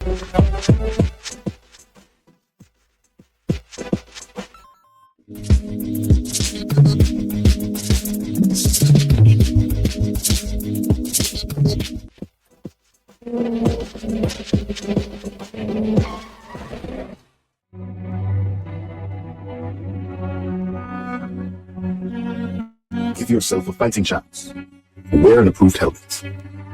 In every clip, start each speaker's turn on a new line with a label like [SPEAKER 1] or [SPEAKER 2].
[SPEAKER 1] Give yourself a fighting chance. Wear an approved helmet.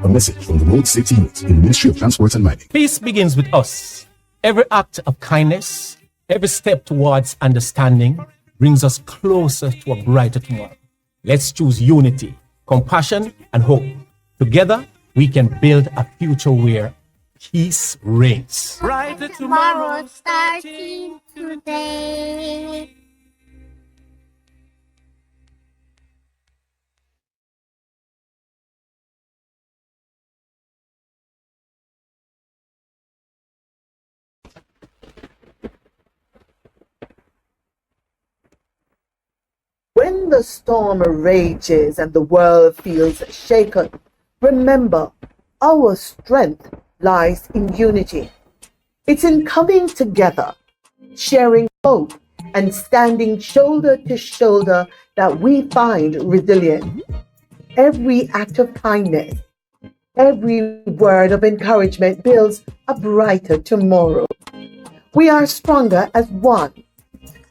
[SPEAKER 1] A message from the Road Safety Unit in the Ministry of Transport and Mining.
[SPEAKER 2] Peace begins with us. Every act of kindness, every step towards understanding brings us closer to a brighter tomorrow. Let's choose unity, compassion, and hope. Together, we can build a future where peace reigns.
[SPEAKER 3] Brighter tomorrow starting today.
[SPEAKER 4] When the storm rages and the world feels shaken, remember, our strength lies in unity. It's in coming together, sharing hope, and standing shoulder to shoulder that we find resilience. Every act of kindness, every word of encouragement builds a brighter tomorrow. We are stronger as one.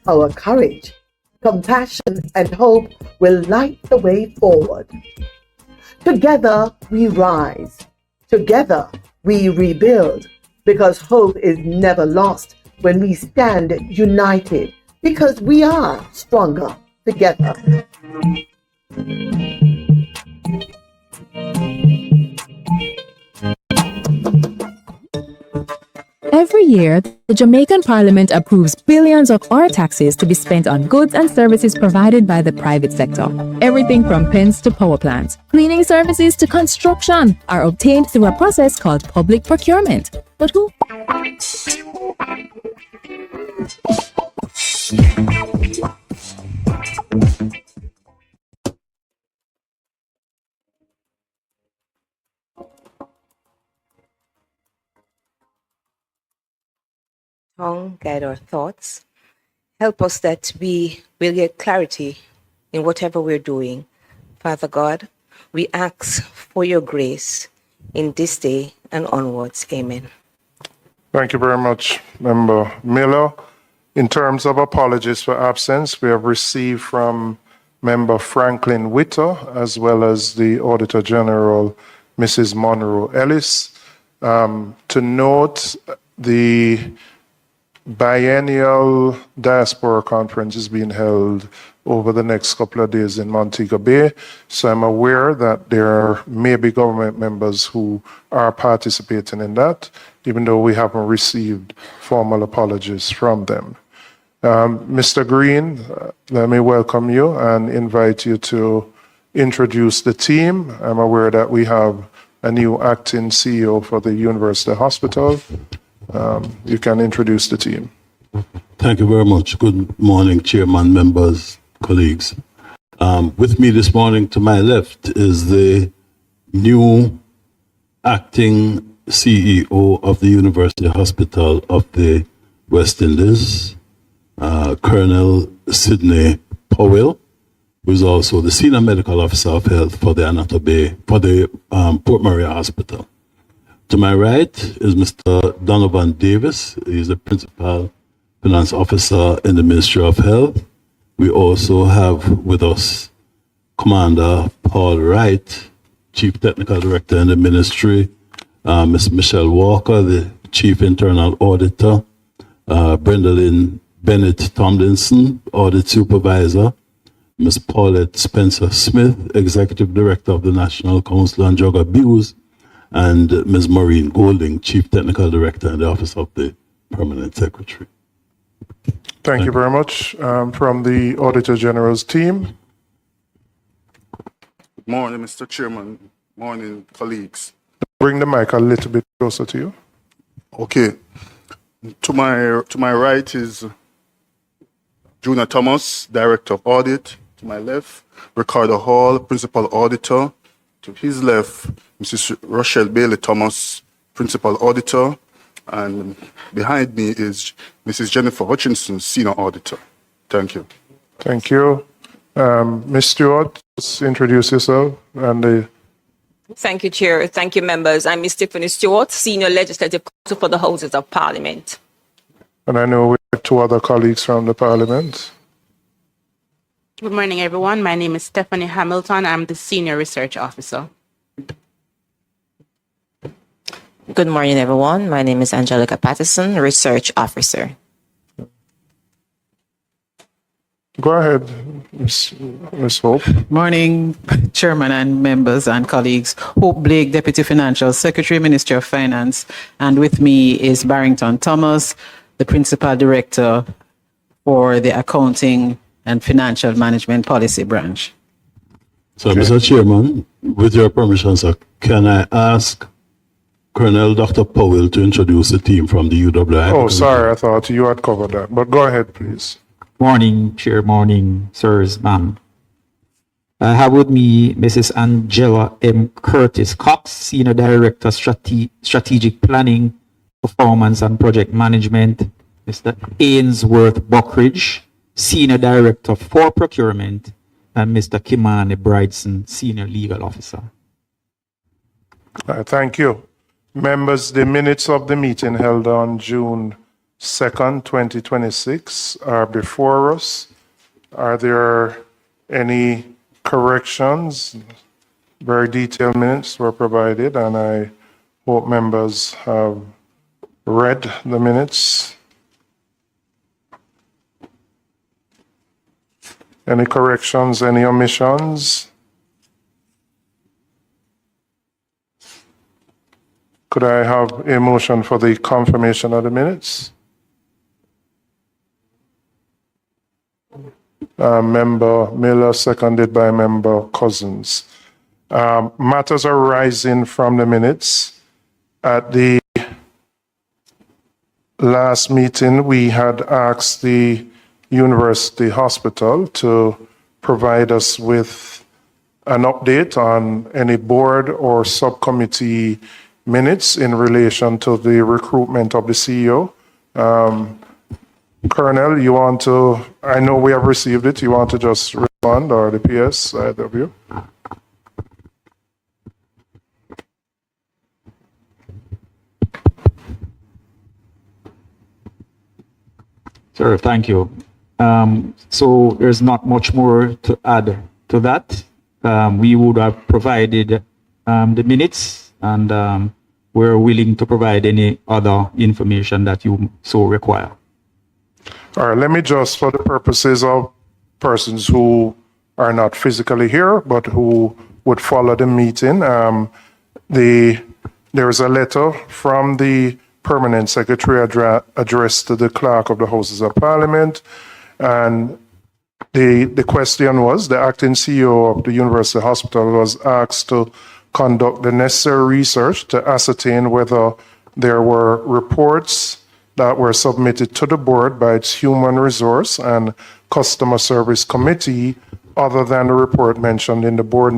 [SPEAKER 4] Our courage, compassion, and hope will light the way forward. Together we rise. Together we rebuild, because hope is never lost when we stand united, because we are stronger together.
[SPEAKER 5] Every year, the Jamaican Parliament approves billions of our taxes to be spent on goods and services provided by the private sector. Everything from pens to power plants, cleaning services to construction are obtained through a process called public procurement. But who?
[SPEAKER 6] Tongue guide our thoughts. Help us that we will get clarity in whatever we're doing. Father God, we ask for your grace in this day and onwards. Amen.
[SPEAKER 7] Thank you very much, Member Miller. In terms of apologies for absence, we have received from Member Franklin Witter as well as the Auditor General, Mrs. Monroe Ellis, to note the biennial diaspora conference is being held over the next couple of days in Montego Bay. So I'm aware that there may be government members who are participating in that, even though we haven't received formal apologies from them. Mr. Green, let me welcome you and invite you to introduce the team. I'm aware that we have a new acting CEO for the University Hospital. You can introduce the team.
[SPEAKER 8] Thank you very much. Good morning, Chairman, members, colleagues. With me this morning to my left is the new acting CEO of the University Hospital of the West Indies, Colonel Sidney Powell, who is also the Senior Medical Officer of Health for the Port Maria Hospital. To my right is Mr. Donovan Davis. He's the Principal Finance Officer in the Ministry of Health. We also have with us Commander Paul Wright, Chief Technical Director in the Ministry, Ms. Michelle Walker, the Chief Internal Auditor, Brenda Lynn Bennett Tomlinson, Audit Supervisor, Ms. Paulette Spencer Smith, Executive Director of the National Council on Drug Abuse, and Ms. Maureen Golding, Chief Technical Director in the Office of the Permanent Secretary.
[SPEAKER 7] Thank you very much. From the Auditor General's team.
[SPEAKER 9] Good morning, Mr. Chairman. Morning, colleagues.
[SPEAKER 7] Bring the mic a little bit closer to you.
[SPEAKER 9] Okay. To my right is Juna Thomas, Director of Audit. To my left, Ricardo Hall, Principal Auditor. To his left, Mrs. Rochelle Bailey Thomas, Principal Auditor. And behind me is Mrs. Jennifer Hutchinson, Senior Auditor. Thank you.
[SPEAKER 7] Thank you. Ms. Stewart, just introduce yourself and the.
[SPEAKER 10] Thank you, Chair. Thank you, members. I'm Ms. Tiffany Stewart, Senior Legislative Counsel for the Houses of Parliament.
[SPEAKER 7] And I know we have two other colleagues from the Parliament.
[SPEAKER 11] Good morning, everyone. My name is Stephanie Hamilton. I'm the Senior Research Officer.
[SPEAKER 12] Good morning, everyone. My name is Angelica Patterson, Research Officer.
[SPEAKER 7] Go ahead, Ms. Hope.
[SPEAKER 13] Morning, Chairman and members and colleagues. Hope Blake, Deputy Financial Secretary, Ministry of Finance. And with me is Barrington Thomas, the Principal Director for the Accounting and Financial Management Policy Branch.
[SPEAKER 8] So, Mr. Chairman, with your permission, sir, can I ask Colonel Dr. Powell to introduce the team from the UHWI?
[SPEAKER 7] Oh, sorry, I thought you had covered that. But go ahead, please.
[SPEAKER 14] Morning, Chair. Morning, sirs, ma'am. I have with me Mrs. Angela M. Curtis Cox, Senior Director, Strategic Planning, Performance and Project Management. Mr. Ainsworth Buckridge, Senior Director for Procurement, and Mr. Kimani Bridson, Senior Legal Officer.
[SPEAKER 7] Thank you. Members, the minutes of the meeting held on June 2nd, 2026 are before us. Are there any corrections? Very detailed minutes were provided, and I hope members have read the minutes. Any corrections, any omissions? Could I have a motion for the confirmation of the minutes? Member Miller, seconded by Member Cousins. Matters arising from the minutes. At the last meeting, we had asked the University Hospital to provide us with an update on any board or subcommittee minutes in relation to the recruitment of the CEO. Colonel, you want to, I know we have received it, you want to just respond, or the PS, either of you?
[SPEAKER 14] Sir, thank you. So there's not much more to add to that. We would have provided the minutes, and we're willing to provide any other information that you so require.
[SPEAKER 7] All right, let me just, for the purposes of persons who are not physically here, but who would follow the meeting, there is a letter from the Permanent Secretary addressed to the Clerk of the Houses of Parliament, and the question was, the acting CEO of the University Hospital was asked to conduct the necessary research to ascertain whether there were reports that were submitted to the board by its Human Resource and Customer Service Committee other than the report mentioned in the board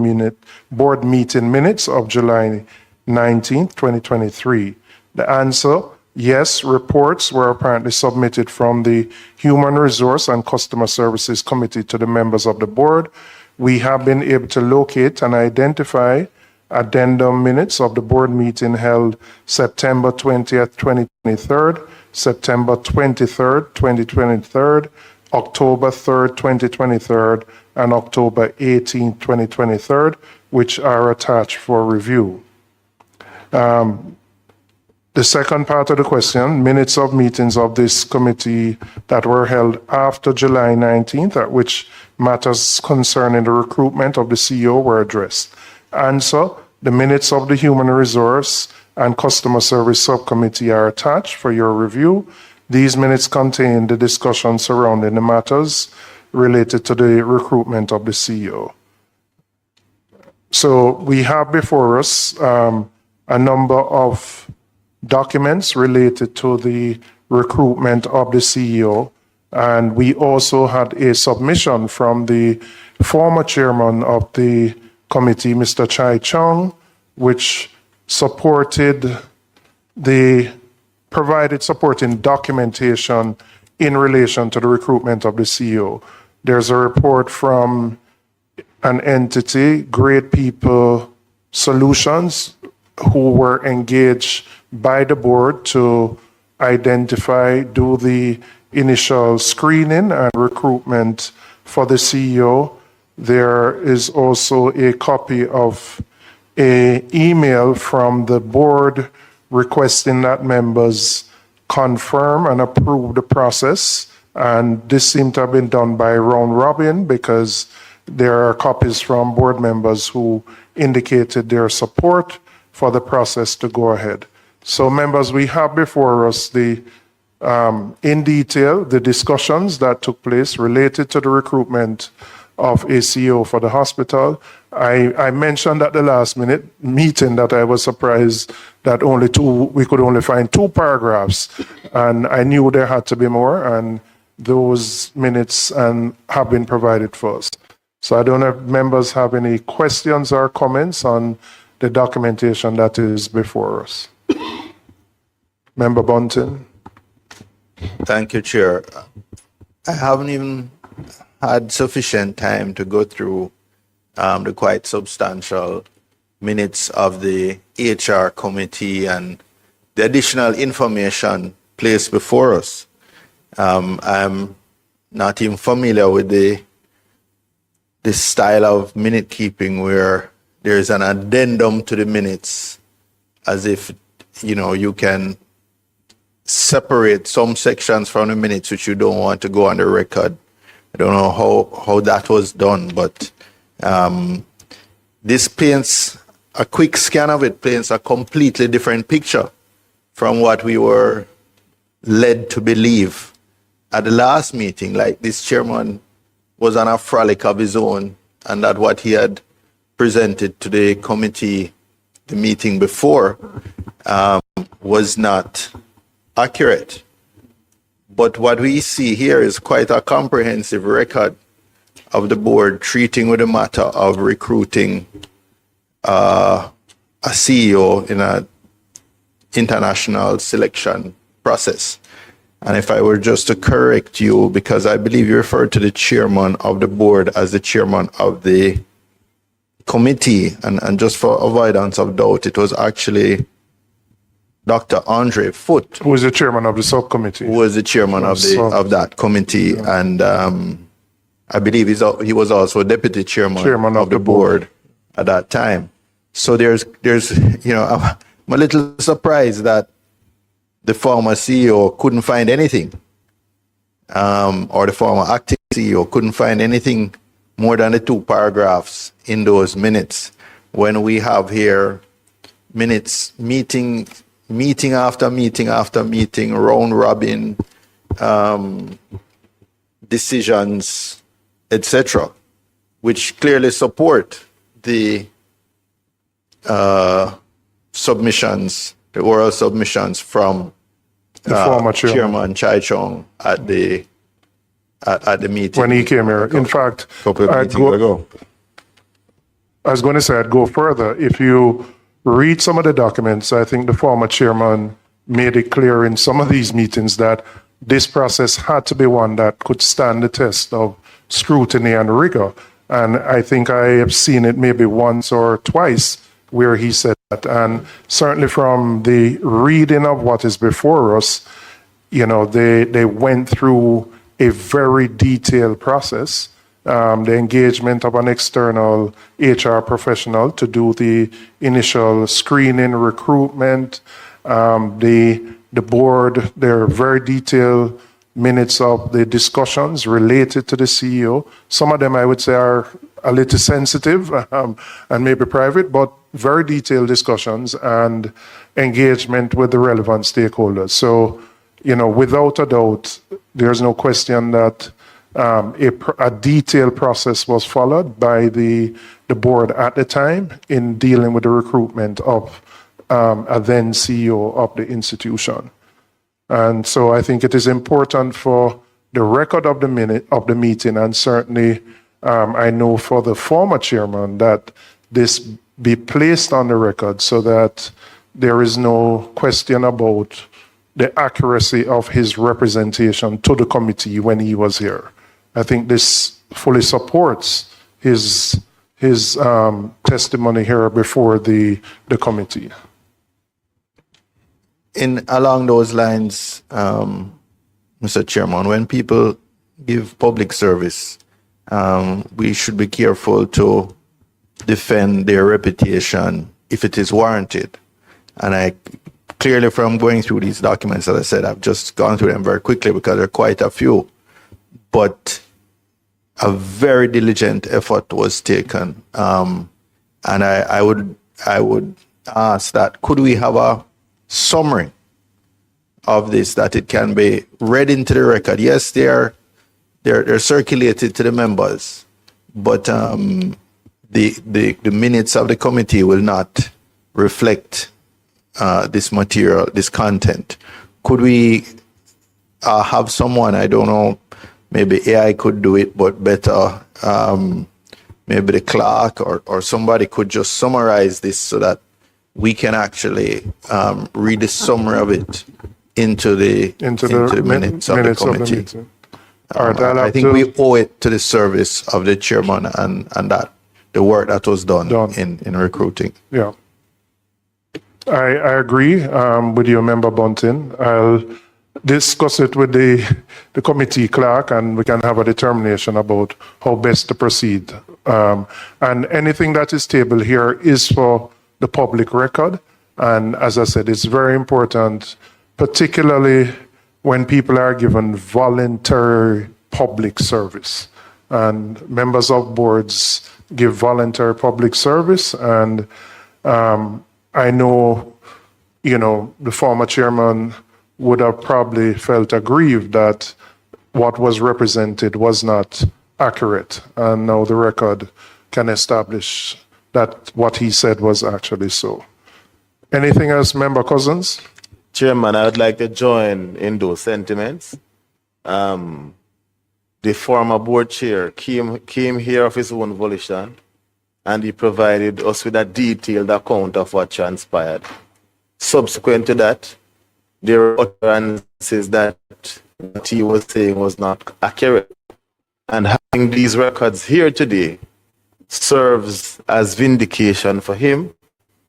[SPEAKER 7] meeting minutes of July 19th, 2023. The answer, yes, reports were apparently submitted from the Human Resource and Customer Services Committee to the members of the board. We have been able to locate and identify addendum minutes of the board meeting held September 20th, 2023, September 23rd, 2023, October 3rd, 2023, and October 18th, 2023, which are attached for review. The second part of the question, minutes of meetings of this committee that were held after July 19th, at which matters concerning the recruitment of the CEO were addressed. Answer, the minutes of the Human Resource and Customer Service Subcommittee are attached for your review. These minutes contain the discussion surrounding the matters related to the recruitment of the CEO. So we have before us a number of documents related to the recruitment of the CEO, and we also had a submission from the former chairman of the committee, Mr. Chai Chung, which supported the provided supporting documentation in relation to the recruitment of the CEO. There's a report from an entity, Great People Solutions, who were engaged by the board to identify, do the initial screening and recruitment for the CEO. There is also a copy of an email from the board requesting that members confirm and approve the process. And this seemed to have been done by round robin, because there are copies from board members who indicated their support for the process to go ahead. So members, we have before us in detail the discussions that took place related to the recruitment of a CEO for the hospital. I mentioned at the last minute meeting that I was surprised that we could only find 2 paragraphs, and I knew there had to be more, and those minutes have been provided for us. So I don't know if members have any questions or comments on the documentation that is before us. Member Bunton.
[SPEAKER 15] Thank you, Chair. I haven't even had sufficient time to go through the quite substantial minutes of the HR committee and the additional information placed before us. I'm not even familiar with this style of minute keeping where there's an addendum to the minutes, as if, you can separate some sections from the minutes which you don't want to go on the record. I don't know how that was done, but this paints, a quick scan of it paints a completely different picture from what we were led to believe at the last meeting. Like, this chairman was on a frolic of his own, and that what he had presented to the committee the meeting before was not accurate. But what we see here is quite a comprehensive record of the board treating with the matter of recruiting a CEO in an international selection process. And if I were just to correct you, because I believe you referred to the chairman of the board as the chairman of the committee, and just for avoidance of doubt, it was actually Dr. Andre Foote,
[SPEAKER 7] who was the chairman of the subcommittee.
[SPEAKER 15] Who was the chairman of that committee, yeah. And I believe he was also deputy chairman of the board at that time. So there's I'm a little surprised that the former CEO couldn't find anything, or the former acting CEO couldn't find anything more than the 2 paragraphs in those minutes, when we have here minutes, meeting after meeting after meeting, round robin, decisions, etc., which clearly support the submissions, the oral submissions from
[SPEAKER 7] the former
[SPEAKER 15] Chairman Chai Chong at the meeting.
[SPEAKER 7] When he came here. In fact, I was going to say I'd go further. If you read some of the documents, I think the former chairman made it clear in some of these meetings that this process had to be one that could stand the test of scrutiny and rigor. And I think I have seen it maybe once or twice where he said that. And certainly from the reading of what is before us, they went through a very detailed process. The engagement of an external HR professional to do the initial screening, recruitment, the board, there are very detailed minutes of the discussions related to the CEO. Some of them I would say are a little sensitive and maybe private, but very detailed discussions and engagement with the relevant stakeholders. So, without a doubt, there's no question that a detailed process was followed by the board at the time in dealing with the recruitment of a then CEO of the institution. And so I think it is important for the record of the meeting, and certainly I know for the former chairman, that this be placed on the record so that there is no question about the accuracy of his representation to the committee when he was here. I think this fully supports his testimony here before the committee.
[SPEAKER 15] Along those lines, Mr. Chairman, when people give public service, we should be careful to defend their reputation if it is warranted. And I clearly, from going through these documents, as I said, I've just gone through them very quickly because there are quite a few. But a very diligent effort was taken. And I would ask that, could we have a summary of this, that it can be read into the record? Yes, they're circulated to the members, but the minutes of the committee will not reflect this material, this content. Could we have someone, I don't know, maybe AI could do it, but better, maybe the clerk or somebody could just summarize this so that we can actually read the summary of it into the minutes of the committee. I think we owe it to the service of the chairman and that the work that was done. in recruiting.
[SPEAKER 7] Yeah. I agree with you, Member Bunting. I'll discuss it with the committee clerk, and we can have a determination about how best to proceed. And anything that is tabled here is for the public record. And as I said, it's very important, particularly when people are given voluntary public service. And members of boards give voluntary public service. And I know, the former chairman would have probably felt aggrieved that what was represented was not accurate. And now the record can establish that what he said was actually so. Anything else, Member Cousins?
[SPEAKER 16] Chairman, I would like to join in those sentiments. The former board chair came here of his own volition, and he provided us with a detailed account of what transpired. Subsequent to that, there were utterances that what he was saying was not accurate. And having these records here today serves as vindication for him.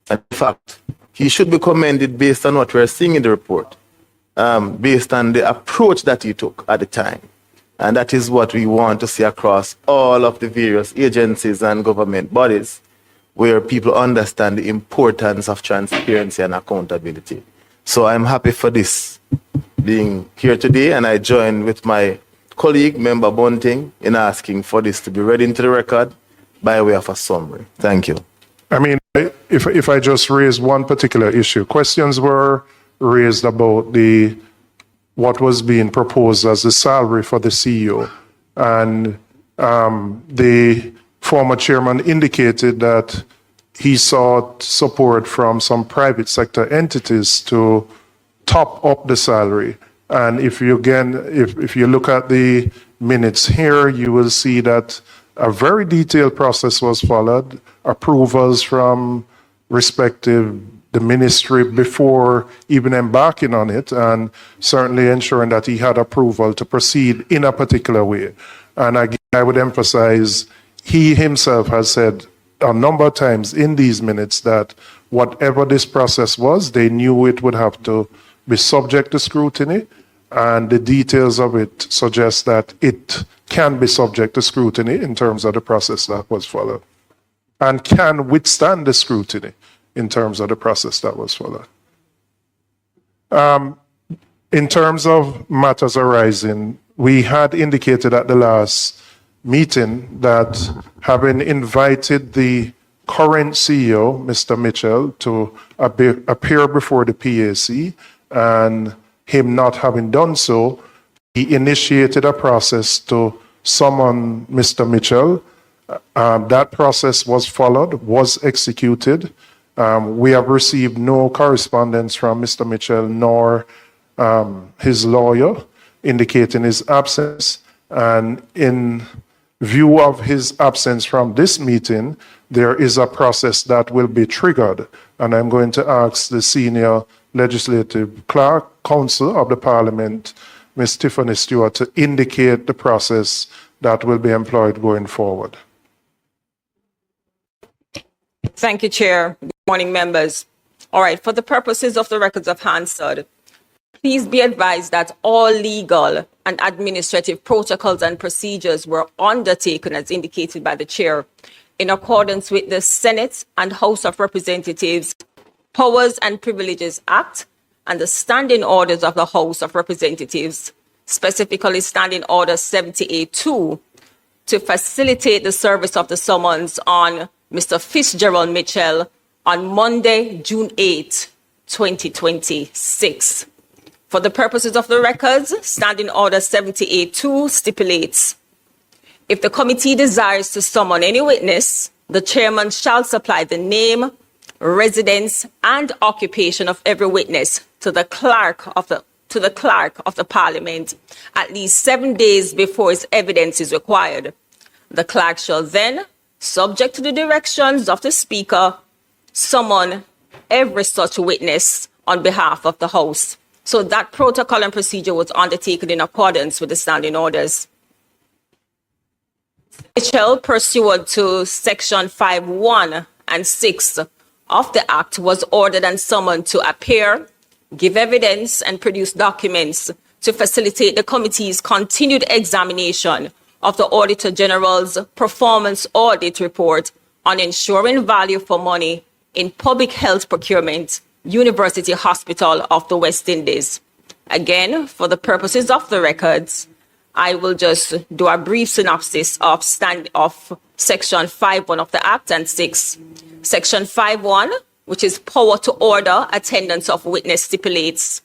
[SPEAKER 16] And in fact, he should be commended based on what we're seeing in the report, based on the approach that he took at the time. And that is what we want to see across all of the various agencies and government bodies, where people understand the importance of transparency and accountability. So I'm happy for this being here today, and I join with my colleague, Member Bunting, in asking for this to be read into the record by way of a summary. Thank you.
[SPEAKER 7] I mean, if I just raise one particular issue, questions were raised about what was being proposed as the salary for the CEO. And the former chairman indicated that he sought support from some private sector entities to top up the salary. And if you look at the minutes here, you will see that a very detailed process was followed, approvals from the ministry before even embarking on it, and certainly ensuring that he had approval to proceed in a particular way. And again, I would emphasize, he himself has said a number of times in these minutes that whatever this process was, they knew it would have to be subject to scrutiny, and the details of it suggest that it can be subject to scrutiny in terms of the process that was followed, and can withstand the scrutiny in terms of the process that was followed. In terms of matters arising, we had indicated at the last meeting that having invited the current CEO, Mr. Mitchell, to appear before the PAC, and him not having done so, he initiated a process to summon Mr. Mitchell. That process was followed, was executed. We have received no correspondence from Mr. Mitchell nor his lawyer indicating his absence. And in view of his absence from this meeting, there is a process that will be triggered. And I'm going to ask the senior Legislative Clerk, Counsel of the Parliament, Ms. Tiffany Stewart, to indicate the process that will be employed going forward.
[SPEAKER 10] Thank you, Chair. Good morning, members. All right, for the purposes of the records of Hansard, please be advised that all legal and administrative protocols and procedures were undertaken as indicated by the Chair in accordance with the Senate and House of Representatives Powers and Privileges Act and the standing orders of the House of Representatives, specifically Standing Order 78-2, to facilitate the service of the summons on Mr. Fitzgerald Mitchell on Monday, June 8, 2026. For the purposes of the records, Standing Order 78-2 stipulates, if the committee desires to summon any witness, the chairman shall supply the name, residence, and occupation of every witness to the clerk of the Parliament at least 7 days before his evidence is required. The clerk shall then, subject to the directions of the Speaker, summon every such witness on behalf of the House. So that protocol and procedure was undertaken in accordance with the standing orders. Mitchell, pursuant to Section 5(1) and 6 of the Act, was ordered and summoned to appear, give evidence, and produce documents to facilitate the committee's continued examination of the Auditor General's performance audit report on ensuring value for money in public health procurement, University Hospital of the West Indies. Again, for the purposes of the records, I will just do a brief synopsis of Section 5(1) of the Act and 6. Section 5(1), which is power to order attendance of witness, stipulates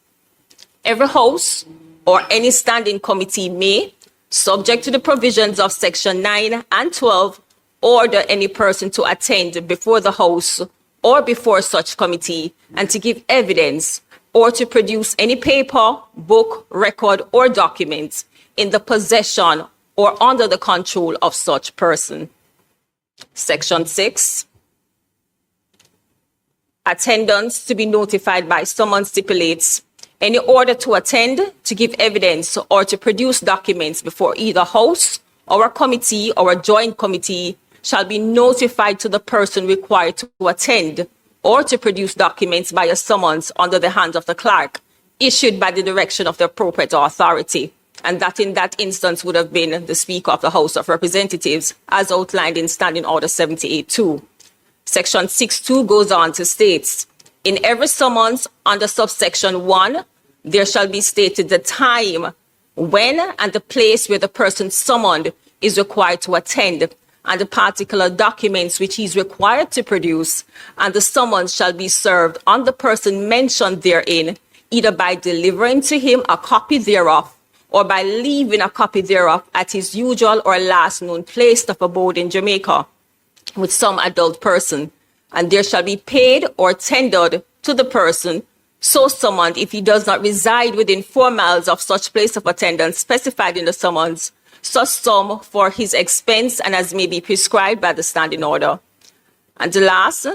[SPEAKER 10] every House or any standing committee may, subject to the provisions of Section 9 and 12, order any person to attend before the House or before such committee and to give evidence or to produce any paper, book, record, or document in the possession or under the control of such person. Section 6. Attendance to be notified by summons stipulates any order to attend, to give evidence, or to produce documents before either House or a committee or a joint committee shall be notified to the person required to attend or to produce documents by a summons under the hands of the clerk, issued by the direction of the appropriate authority. And that in that instance would have been the Speaker of the House of Representatives, as outlined in Standing Order 78-2. Section 6(2) goes on to state, in every summons under subsection 1, there shall be stated the time, when, and the place where the person summoned is required to attend, and the particular documents which he is required to produce, and the summons shall be served on the person mentioned therein, either by delivering to him a copy thereof, or by leaving a copy thereof at his usual or last known place of abode in Jamaica, with some adult person, and there shall be paid or tendered to the person so summoned if he does not reside within 4 miles of such place of attendance specified in the summons, such sum for his expense and as may be prescribed by the standing order. And the last,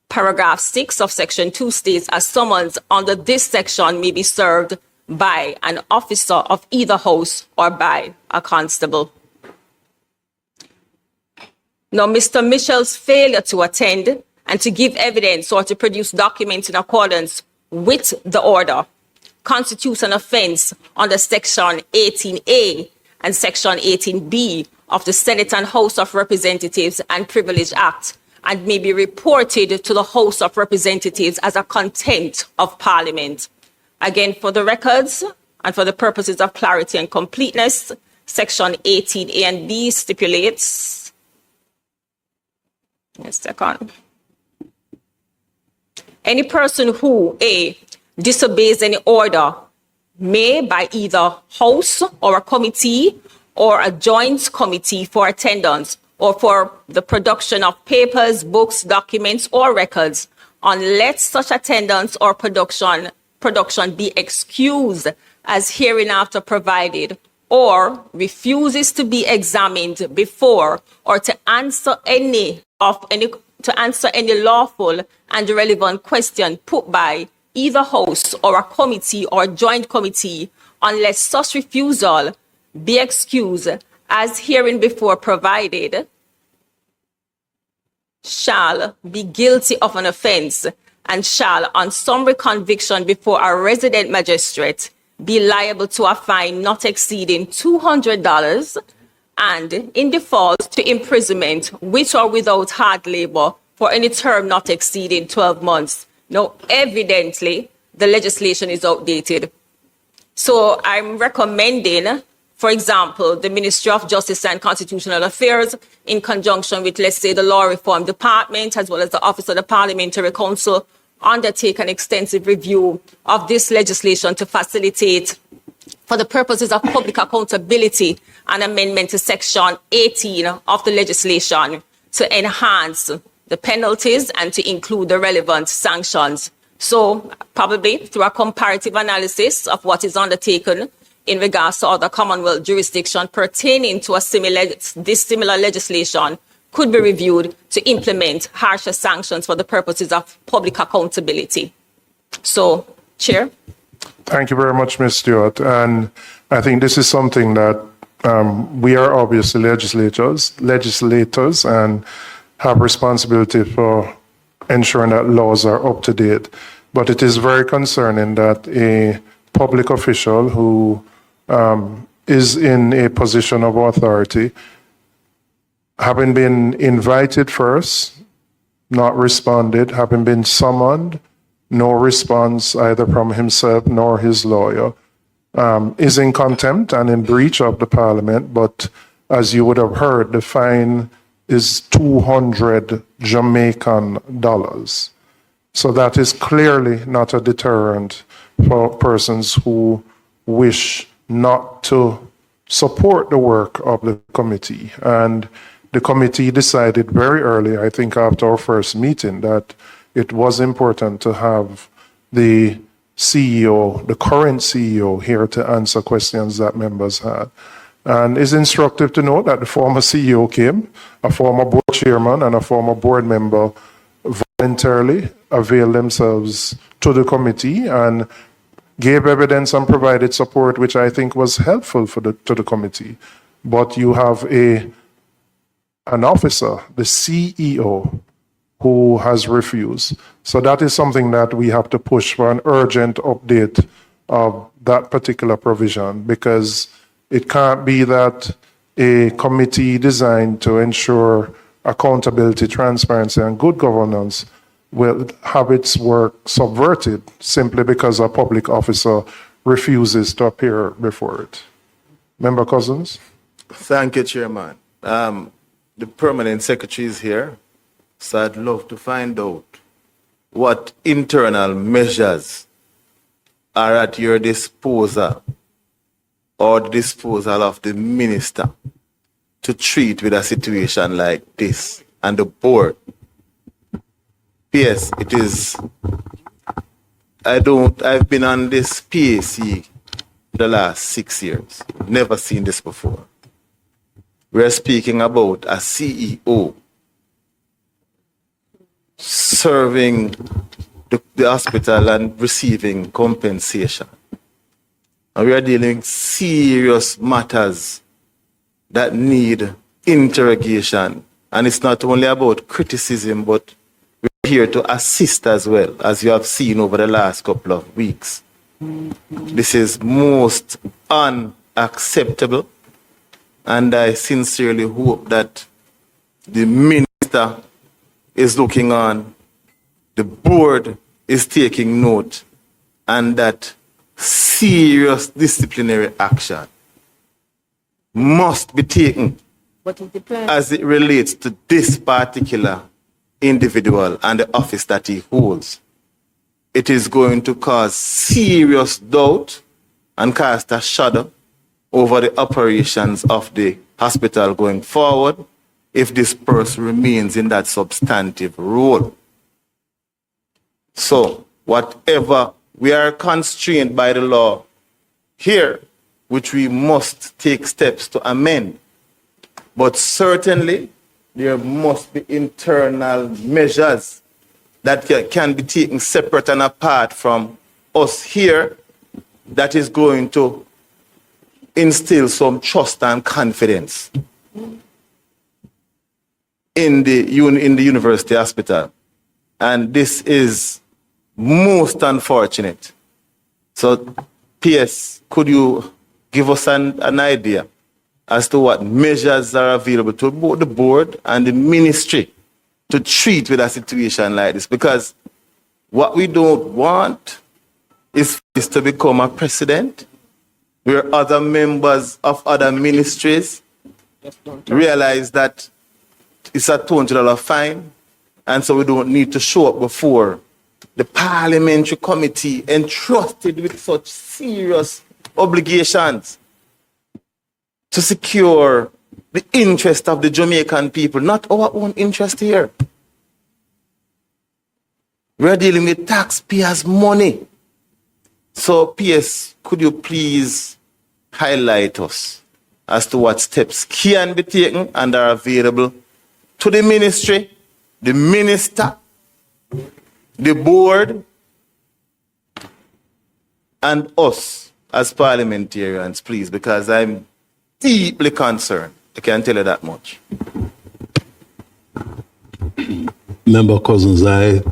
[SPEAKER 10] paragraph 6 of section 2 states, a summons under this section may be served by an officer of either house or by a constable. Now, Mr. Mitchell's failure to attend and to give evidence or to produce documents in accordance with the order constitutes an offense under Section 18A and Section 18B of the Senate and House of Representatives and Privilege Act, and may be reported to the House of Representatives as a contempt of Parliament. Again, for the records and for the purposes of clarity and completeness, Section 18A and B stipulates, any person who, A, disobeys any order may, by either House or a committee or a joint committee for attendance or for the production of papers, books, documents, or records, unless such attendance or production be excused as hereinafter provided, or refuses to be examined before or to answer any lawful and relevant question put by, either host or a committee or joint committee unless such refusal be excused as hereinbefore provided, shall be guilty of an offence and shall, on summary conviction before a resident magistrate, be liable to a fine not exceeding $200 and, in default, to imprisonment with or without hard labor for any term not exceeding 12 months. Now, evidently, the legislation is outdated. So I'm recommending, for example, the Ministry of Justice and Constitutional Affairs, in conjunction with, let's say, the Law Reform Department, as well as the Office of the Parliamentary Counsel, undertake an extensive review of this legislation to facilitate, for the purposes of public accountability, an amendment to Section 18 of the legislation to enhance the penalties and to include the relevant sanctions. So probably through a comparative analysis of what is undertaken in regards to other Commonwealth jurisdictions pertaining to this similar legislation could be reviewed to implement harsher sanctions for the purposes of public accountability. So, Chair.
[SPEAKER 7] Thank you very much, Ms. Stewart. And I think this is something that we are obviously legislators and have responsibility for ensuring that laws are up to date. But it is very concerning that a public official who is in a position of authority, having been invited first, not responded, having been summoned, no response either from himself nor his lawyer, is in contempt and in breach of the Parliament. But as you would have heard, the fine is 200 Jamaican dollars. So that is clearly not a deterrent for persons who wish not to support the work of the committee. And the committee decided very early, I think after our first meeting, that it was important to have the CEO, the current CEO, here to answer questions that members had. And it's instructive to note that the former CEO came, a former board chairman and a former board member voluntarily availed themselves to the committee and gave evidence and provided support, which I think was helpful to the committee. But you have an officer, the CEO, who has refused. So that is something that we have to push for, an urgent update of that particular provision, because it can't be that a committee designed to ensure accountability, transparency, and good governance will have its work subverted simply because a public officer refuses to appear before it. Member Cousins?
[SPEAKER 16] Thank you, Chairman. The permanent secretary is here, so I'd love to find out what internal measures are at your disposal or the disposal of the minister to treat with a situation like this and the board. Yes, it is. I've been on this PAC the last 6 years. Never seen this before. We're speaking about a CEO serving the hospital and receiving compensation. And we are dealing with serious matters that need interrogation. And it's not only about criticism, but we're here to assist as well, as you have seen over the last couple of weeks. This is most unacceptable. And I sincerely hope that the minister is looking on, the board is taking note, and that serious disciplinary action must be taken as it relates to this particular individual and the office that he holds. It is going to cause serious doubt and cast a shadow over the operations of the hospital going forward if this person remains in that substantive role. So, whatever, we are constrained by the law here, which we must take steps to amend. But certainly, there must be internal measures that can be taken separate and apart from us here that is going to instill some trust and confidence in the university hospital. And this is most unfortunate. So, PS, could you give us an idea as to what measures are available to both the board and the ministry to treat with a situation like this? Because what we don't want is to become a precedent where other members of other ministries realize that it's a $200 fine, and so we don't need to show up before the parliamentary committee entrusted with such serious obligations to secure the interest of the Jamaican people, not our own interest here. We're dealing with taxpayers' money. So, PS, could you please highlight us as to what steps can be taken and are available to the ministry, the minister, the board, and us as parliamentarians, please, because I'm deeply concerned. I can tell you that much.
[SPEAKER 8] Member Cousins, I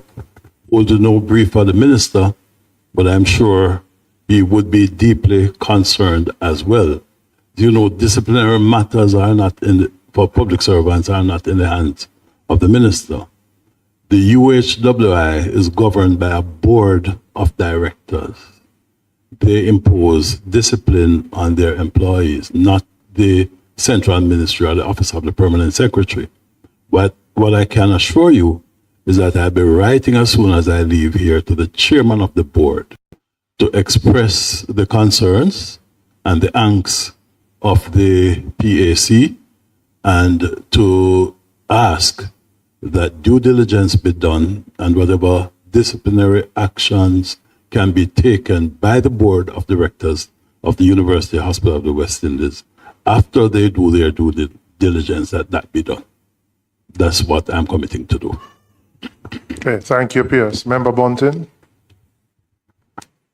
[SPEAKER 8] will do no brief for the minister, but I'm sure he would be deeply concerned as well. You know, disciplinary matters are not for public servants are not in the hands of the minister. The UHWI is governed by a board of directors. They impose discipline on their employees, not the central ministry or the office of the permanent secretary. What I can assure you is that I'll be writing as soon as I leave here to the chairman of the board to express the concerns and the angst of the PAC and to ask that due diligence be done and whatever disciplinary actions can be taken by the board of directors of the University Hospital of the West Indies after they do their due diligence, that be done. That's what I'm committing to do.
[SPEAKER 7] Okay, thank you, PS. Member Bunting.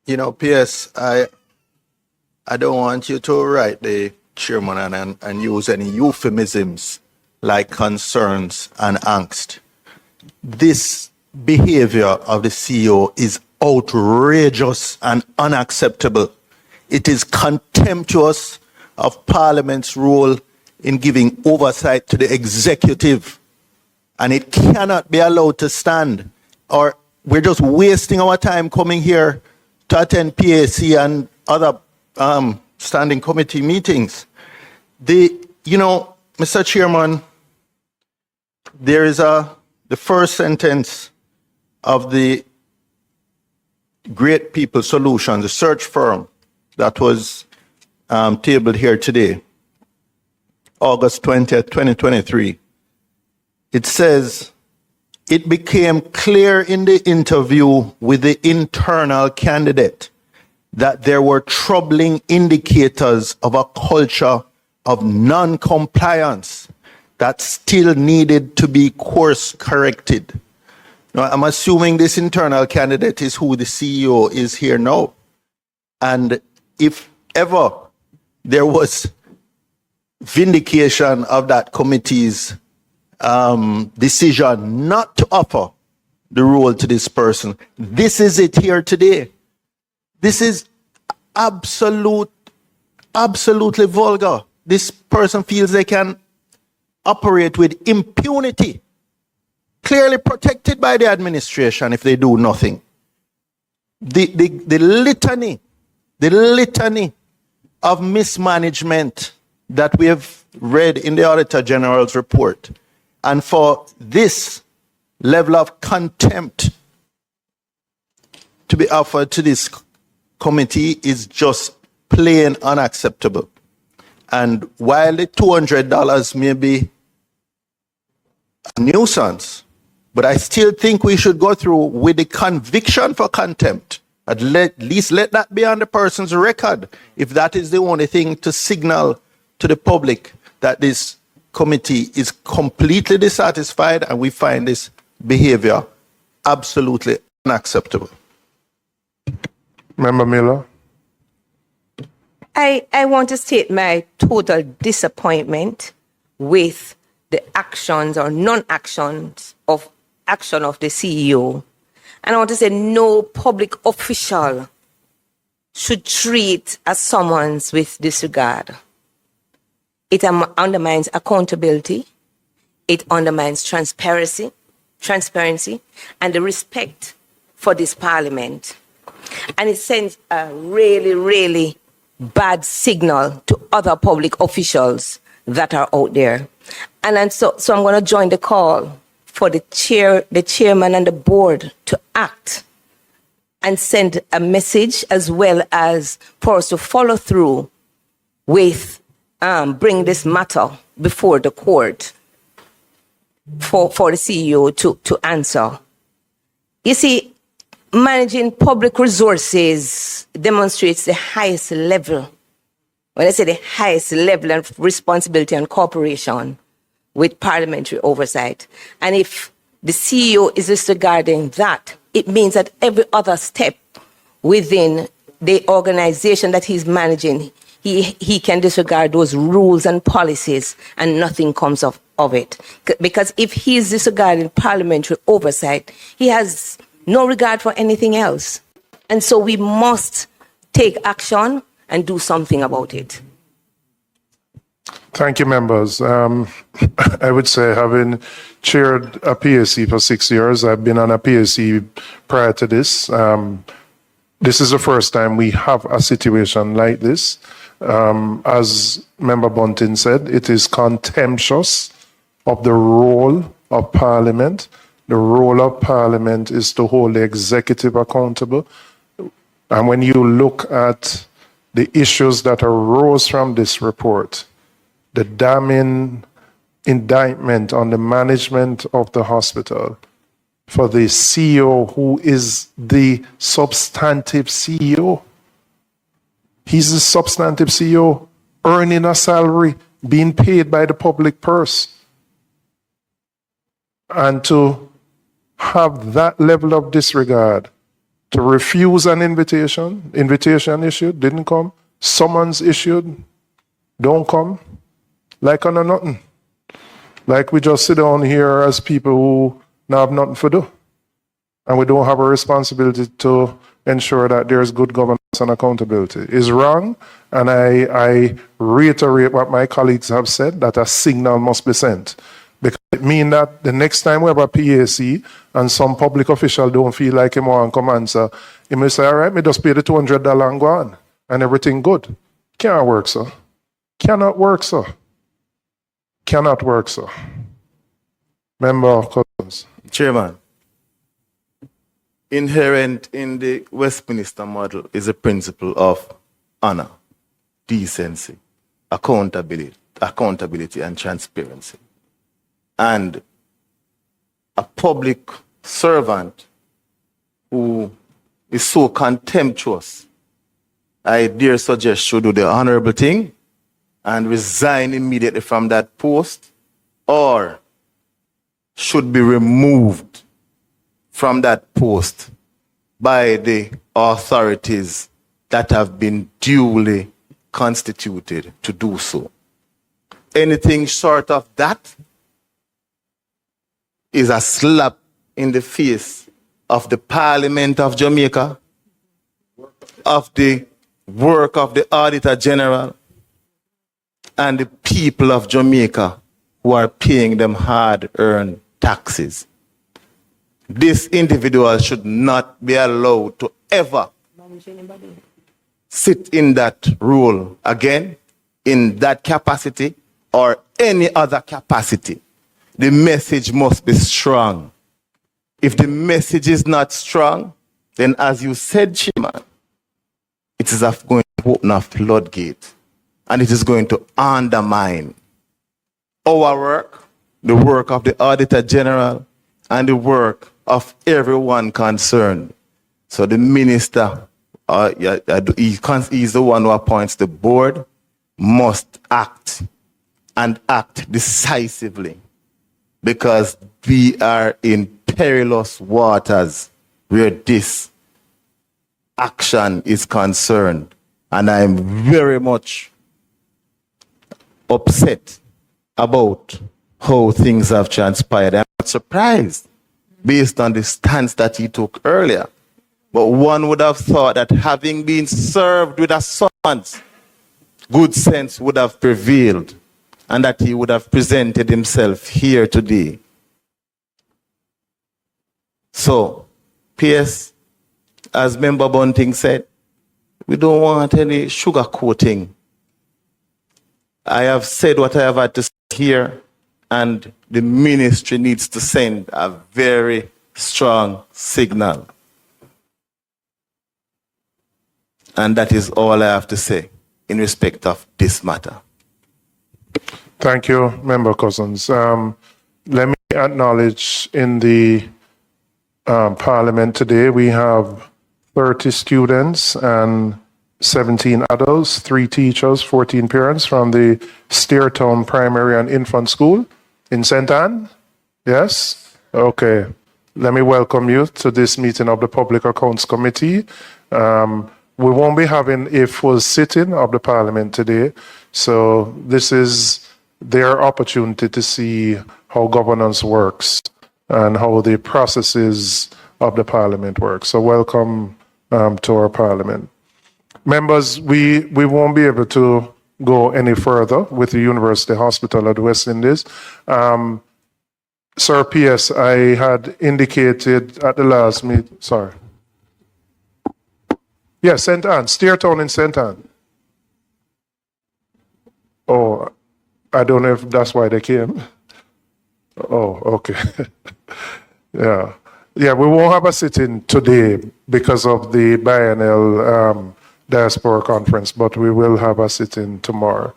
[SPEAKER 15] You know, PS, I don't want you to write the chairman and use any euphemisms like concerns and angst. This behavior of the CEO is outrageous and unacceptable. It is contemptuous of Parliament's role in giving oversight to the executive, and it cannot be allowed to stand, or we're just wasting our time coming here to attend PAC and other standing committee meetings. Mr. Chairman, there is the first sentence of the Great People Solutions, the search firm that was tabled here today, August 20th, 2023. It says, it became clear in the interview with the internal candidate that there were troubling indicators of a culture of non-compliance that still needed to be course corrected. Now, I'm assuming this internal candidate is who the CEO is here now. And if ever there was vindication of that committee's decision not to offer the role to this person, this is it here today. This is absolutely vulgar. This person feels they can operate with impunity, clearly protected by the administration if they do nothing. The litany of mismanagement that we have read in the Auditor General's report, and for this level of contempt to be offered to this committee is just plain unacceptable. And while the $200 may be a nuisance, but I still think we should go through with the conviction for contempt. At least let that be on the person's record, if that is the only thing to signal to the public that this committee is completely dissatisfied and we find this behavior absolutely unacceptable.
[SPEAKER 7] Member Miller.
[SPEAKER 6] I want to state my total disappointment with the actions or non-actions of action of the CEO. And I want to say no public official should treat a summons with disregard. It undermines accountability. It undermines transparency, and the respect for this parliament. And it sends a really, really bad signal to other public officials that are out there. And so I'm going to join the call for the chairman and the board to act and send a message, as well as for us to follow through with bring this matter before the court for the CEO to answer. You see, managing public resources demonstrates the highest level, when I say the highest level of responsibility and cooperation with parliamentary oversight. And if the CEO is disregarding that, it means that every other step within the organization that he's managing, he can disregard those rules and policies and nothing comes of it. Because if he's disregarding parliamentary oversight, he has no regard for anything else. And so we must take action and do something about it.
[SPEAKER 7] Thank you, members. I would say, having chaired a PSC for 6 years, I've been on a PSC prior to this. This is the first time we have a situation like this. As Member Bunting said, it is contemptuous of the role of Parliament. The role of Parliament is to hold the executive accountable. And when you look at the issues that arose from this report, the damning indictment on the management of the hospital for the CEO, who is the substantive CEO. He's the substantive CEO, earning a salary, being paid by the public purse. And to have that level of disregard, to refuse an invitation issued, didn't come, summons issued, don't come, like on a nothing. Like we just sit down here as people who now have nothing to do. And we don't have a responsibility to ensure that there's good governance and accountability. It's wrong, and I reiterate what my colleagues have said, that a signal must be sent. Because it means that the next time we have a PAC and some public official don't feel like him or come answer, he may say, all right, me just pay the $200 and go on, and everything good. Can't work, sir. Cannot work, sir. Cannot work, sir. Member Cousins.
[SPEAKER 16] Chairman, inherent in the Westminster model is a principle of honor, decency, accountability and transparency. And a public servant who is so contemptuous, I dare suggest, should do the honorable thing and resign immediately from that post, or should be removed from that post by the authorities that have been duly constituted to do so. Anything short of that is a slap in the face of the Parliament of Jamaica, of the work of the Auditor General, and the people of Jamaica who are paying them hard-earned taxes. This individual should not be allowed to ever sit in that role again, in that capacity or any other capacity. The message must be strong. If the message is not strong, then as you said, Chairman, it is going to open a floodgate, and it is going to undermine our work, the work of the Auditor General, and the work of everyone concerned. So the minister, he's the one who appoints the board, must act, and act decisively, because we are in perilous waters where this action is concerned. And I'm very much upset about how things have transpired. I'm not surprised based on the stance that he took earlier. But one would have thought that having been served with a summons, good sense would have prevailed and that he would have presented himself here today. So, PS, as Member Bunting said, we don't want any sugarcoating. I have said what I have had to say here, and the ministry needs to send a very strong signal. And that is all I have to say in respect of this matter.
[SPEAKER 7] Thank you, Member Cousins. Let me acknowledge in the Parliament today we have 30 students and 17 adults, 3 teachers, 14 parents from the Steertown Primary and Infant School in St. Anne. Yes? Okay. Let me welcome you to this meeting of the Public Accounts Committee. We won't be having a full sitting of the Parliament today, so this is their opportunity to see how governance works and how the processes of the Parliament work. So welcome to our Parliament. Members, we won't be able to go any further with the University Hospital of the West Indies. Sir PS, I had indicated at the last meeting, sorry. Yes, St. Anne, Steertown in St. Anne. Oh, I don't know if that's why they came. Oh, okay. Yeah. Yeah, we won't have a sitting today because of the biennial diaspora conference, but we will have a sitting tomorrow.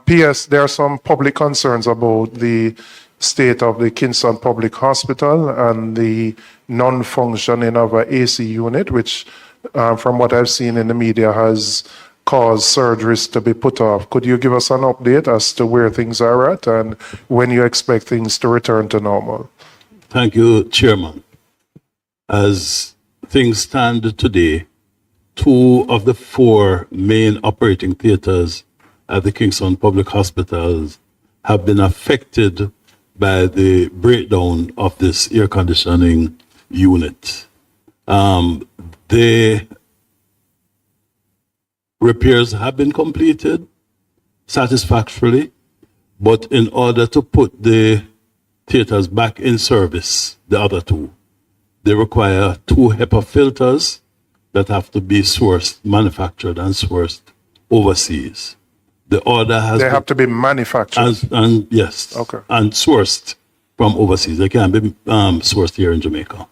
[SPEAKER 7] P.S. There are some public concerns about the state of the Kingston Public Hospital and the non-functioning of an AC unit, which, from what I've seen in the media, has caused surgeries to be put off. Could you give us an update as to where things are at and when you expect things to return to normal?
[SPEAKER 8] Thank you, Chairman. As things stand today, 2 of the 4 main operating theaters at the Kingston Public Hospitals have been affected by the breakdown of this air conditioning unit. The repairs have been completed satisfactorily, but in order to put the theaters back in service, the other 2, they require 2 HEPA filters that have to be sourced, manufactured and sourced overseas. The order has
[SPEAKER 7] They have to be manufactured.
[SPEAKER 8] And yes,
[SPEAKER 7] okay,
[SPEAKER 8] and sourced from overseas. They can't be sourced here in Jamaica.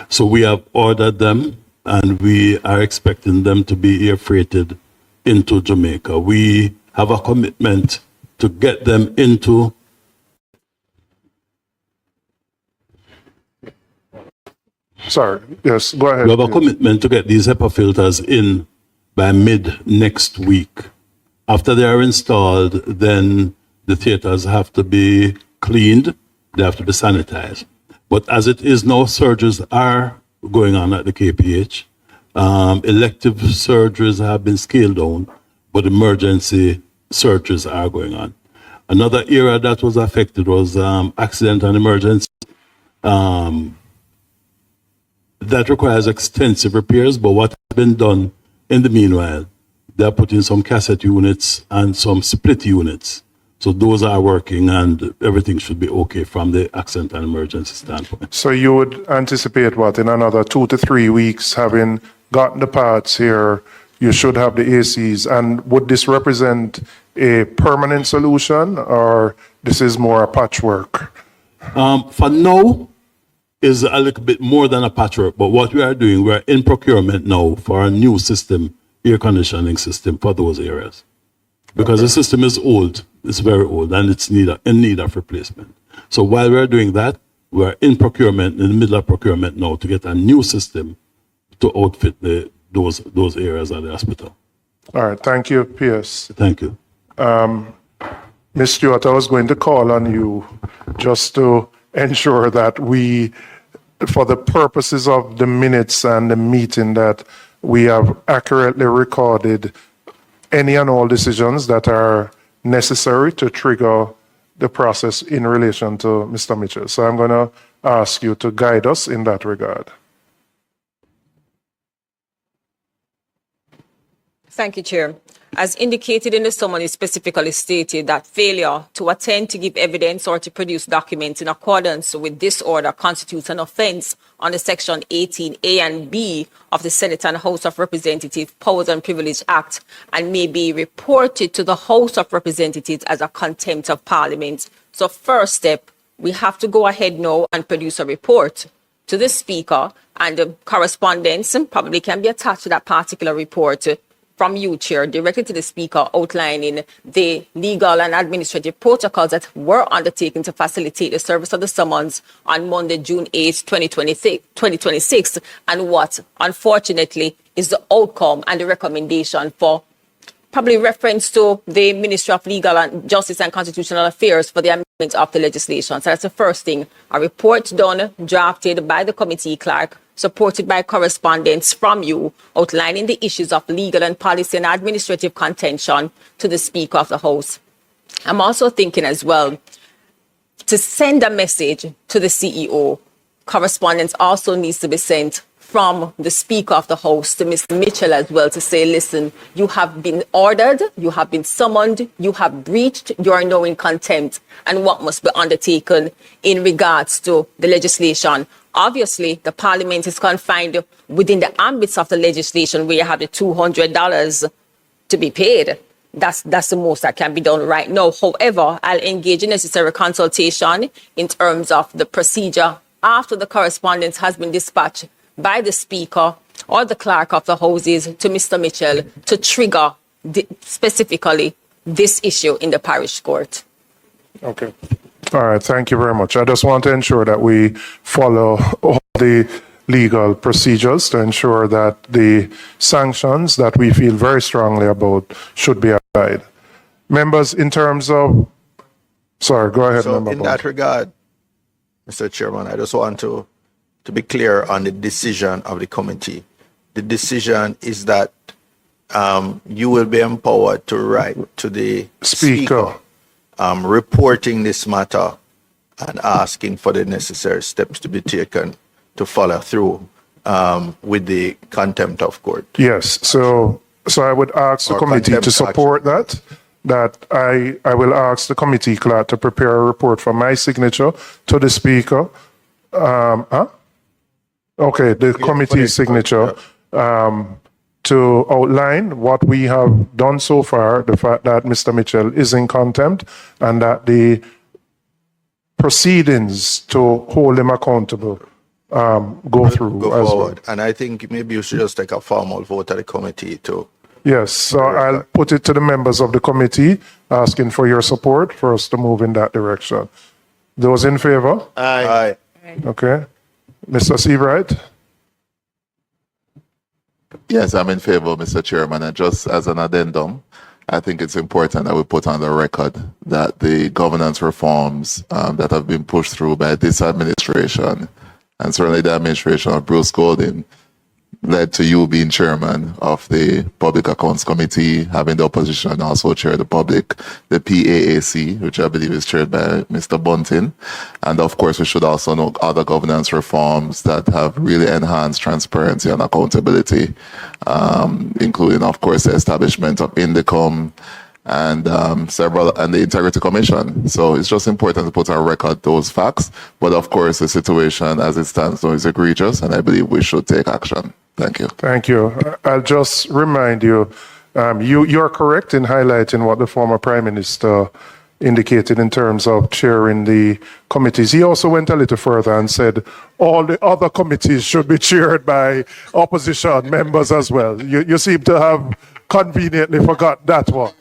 [SPEAKER 8] So we have ordered them, and we are expecting them to be air freighted into Jamaica. We have a commitment to get them into
[SPEAKER 7] Sorry, yes, go ahead.
[SPEAKER 8] We have a commitment to get these HEPA filters in by mid next week. After they are installed, then the theaters have to be cleaned, they have to be sanitized. But as it is now, surgeries are going on at the KPH. Elective surgeries have been scaled down, but emergency surgeries are going on. Another area that was affected was accident and emergency. That requires extensive repairs, but what has been done in the meanwhile, they're putting some cassette units and some split units. So those are working and everything should be okay from the accident and emergency standpoint.
[SPEAKER 7] So you would anticipate what, in another 2 to 3 weeks, having gotten the parts here, you should have the ACs. And would this represent a permanent solution or this is more a patchwork?
[SPEAKER 8] For now, is a little bit more than a patchwork, but what we are doing, we're in procurement now for a new system, air conditioning system for those areas. Because the system is old, it's very old, and it's in need of replacement. So while we're doing that, we're in procurement, in the middle of procurement now to get a new system to outfit those areas at the hospital.
[SPEAKER 7] All right, thank you, PS.
[SPEAKER 8] Thank you.
[SPEAKER 7] Ms. Stewart, I was going to call on you just to ensure that we for the purposes of the minutes and the meeting, that we have accurately recorded any and all decisions that are necessary to trigger the process in relation to Mr. Mitchell. So I'm going to ask you to guide us in that regard.
[SPEAKER 10] Thank you, Chair. As indicated in the summary, specifically stated that failure to attend to give evidence or to produce documents in accordance with this order constitutes an offence under Section 18A and B of the Senate and House of Representatives Powers and Privilege Act, and may be reported to the House of Representatives as a contempt of Parliament. So first step, we have to go ahead now and produce a report to the Speaker, and the correspondence probably can be attached to that particular report from you, Chair, directly to the Speaker, outlining the legal and administrative protocols that were undertaken to facilitate the service of the summons on Monday, June 8, 2026, and what, unfortunately, is the outcome and the recommendation for probably reference to the Ministry of Legal and Justice and Constitutional Affairs for the amendment of the legislation. So that's the first thing. A report done, drafted by the committee clerk, supported by correspondence from you, outlining the issues of legal and policy and administrative contention to the Speaker of the House. I'm also thinking as well to send a message to the CEO. Correspondence also needs to be sent from the Speaker of the House to Mr. Mitchell as well, to say, listen, you have been ordered, you have been summoned, you have breached, you are now in contempt, and what must be undertaken in regards to the legislation. Obviously, the Parliament is confined within the ambits of the legislation, where you have the $200 to be paid. That's the most that can be done right now. However, I'll engage in necessary consultation in terms of the procedure after the correspondence has been dispatched by the Speaker or the Clerk of the Houses to Mr. Mitchell to trigger specifically this issue in the parish court.
[SPEAKER 7] Okay. All right. Thank you very much. I just want to ensure that we follow all the legal procedures to ensure that the sanctions that we feel very strongly about should be applied. Members, in terms of... Sorry, go ahead.
[SPEAKER 15] So
[SPEAKER 7] Member
[SPEAKER 15] in
[SPEAKER 7] Bond.
[SPEAKER 15] that regard, Mr. Chairman, I just want to be clear on the decision of the committee. The decision is that you will be empowered to write to the Speaker reporting this matter and asking for the necessary steps to be taken to follow through with the contempt of court.
[SPEAKER 7] Yes. So I would ask the committee to support that. That I will ask the committee clerk to prepare a report for my signature to the Speaker. Okay, the committee signature to outline what we have done so far, the fact that Mr. Mitchell is in contempt, and that the proceedings to hold him accountable go through as
[SPEAKER 15] forward.
[SPEAKER 7] well.
[SPEAKER 15] And I think maybe you should just take a formal vote at the committee to...
[SPEAKER 7] Yes, so I'll put it to the members of the committee, asking for your support for us to move in that direction. Those in favor?
[SPEAKER 15] Aye.
[SPEAKER 7] Okay. Mr. Seabright?
[SPEAKER 17] Yes, I'm in favor, Mr. Chairman. And just as an addendum, I think it's important that we put on the record that the governance reforms that have been pushed through by this administration, and certainly the administration of Bruce Golding, led to you being chairman of the Public Accounts Committee, having the opposition also chair the PAAC, which I believe is chaired by Mr. Bunting. And of course, we should also know other governance reforms that have really enhanced transparency and accountability, including, of course, the establishment of INDECOM and the Integrity Commission. So it's just important to put on record those facts. But of course, the situation as it stands now is egregious, and I believe we should take action. Thank you.
[SPEAKER 7] Thank you. I'll just remind you, you're correct in highlighting what the former Prime Minister indicated in terms of chairing the committees. He also went a little further and said all the other committees should be chaired by opposition members as well. You seem to have conveniently forgot that one.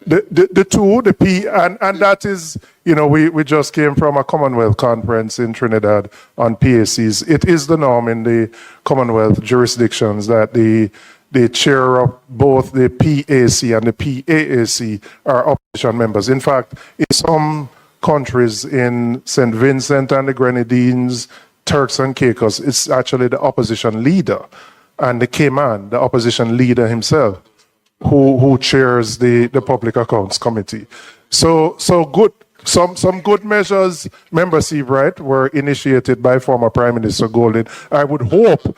[SPEAKER 7] The P, and that is, we just came from a Commonwealth conference in Trinidad on PACs. It is the norm in the Commonwealth jurisdictions that the chair of both the PAC and the PAAC are opposition members. In fact, in some countries in St. Vincent and the Grenadines, Turks and Caicos, it's actually the opposition leader and the Cayman, the opposition leader himself, who chairs the Public Accounts Committee. So good. Some good measures, Member Steve, right, were initiated by former Prime Minister Golding. I would hope,